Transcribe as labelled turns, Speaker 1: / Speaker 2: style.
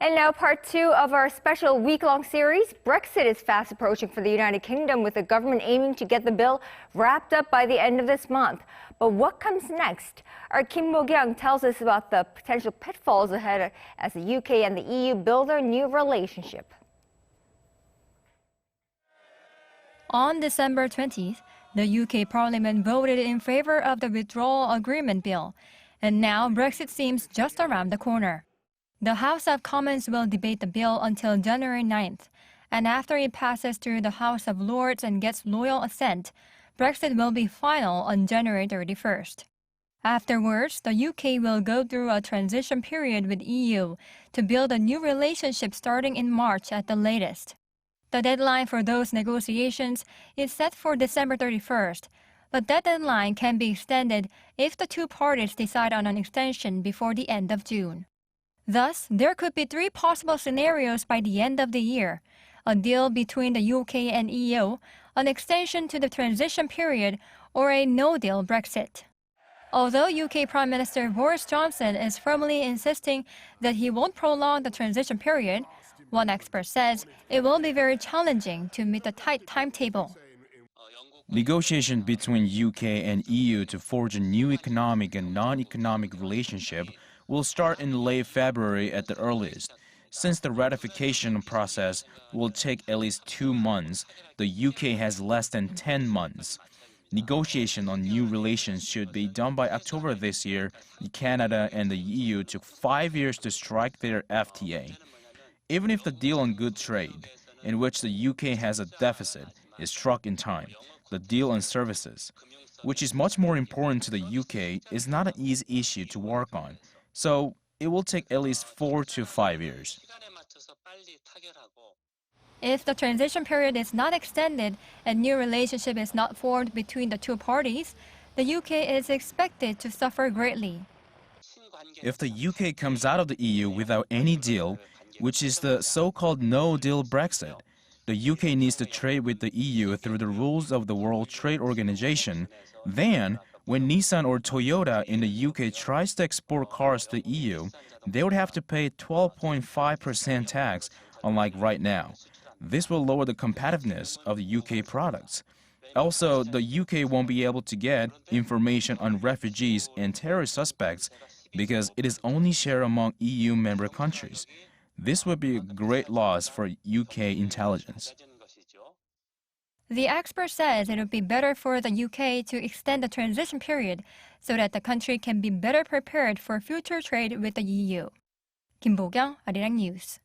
Speaker 1: And now part two of our special week-long series. Brexit is fast approaching for the United Kingdom, with the government aiming to get the bill wrapped up by the end of this month. But what comes next? Our Kim Bo-kyoung tells us about the potential pitfalls ahead as the UK and the EU build their new relationship.
Speaker 2: On December 20th, the UK Parliament voted in favor of the Withdrawal Agreement Bill, and now Brexit seems just around the corner. The House of Commons will debate the bill until January 9th, and after it passes through the House of Lords and gets Royal Assent, Brexit will be final on January 31st. Afterwards, the UK will go through a transition period with EU to build a new relationship starting in March at the latest. The deadline for those negotiations is set for December 31st, but that deadline can be extended if the two parties decide on an extension before the end of June. Thus, there could be three possible scenarios by the end of the year: a deal between the UK and EU, an extension to the transition period, or a no-deal Brexit. Although UK Prime Minister Boris Johnson is firmly insisting that he won't prolong the transition period, one expert says it will be very challenging to meet the tight timetable.
Speaker 3: Negotiations between UK and EU to forge a new economic and non-economic relationship will start in late February at the earliest. Since the ratification process will take at least 2 months, the UK has less than 10 months. Negotiation on new relations should be done by October this year. Canada and the EU took 5 years to strike their FTA. Even if the deal on good trade, in which the UK has a deficit, is struck in time, the deal on services, which is much more important to the UK, is not an easy issue to work on. So it will take at least 4 to 5 years.
Speaker 2: If the transition period is not extended and new relationship is not formed between the two parties, the UK is expected to suffer greatly.
Speaker 3: If the UK comes out of the EU without any deal, which is the so-called no-deal Brexit, the UK needs to trade with the EU through the rules of the World Trade Organization. Then, when Nissan or Toyota in the UK tries to export cars to the EU, they would have to pay 12.5% tax, unlike right now. This will lower the competitiveness of the UK products. Also, the UK won't be able to get information on refugees and terrorist suspects because it is only shared among EU member countries. This would be a great loss for UK intelligence.
Speaker 2: The expert says it would be better for the UK to extend the transition period so that the country can be better prepared for future trade with the EU. Kim Bo-kyoung, Arirang News.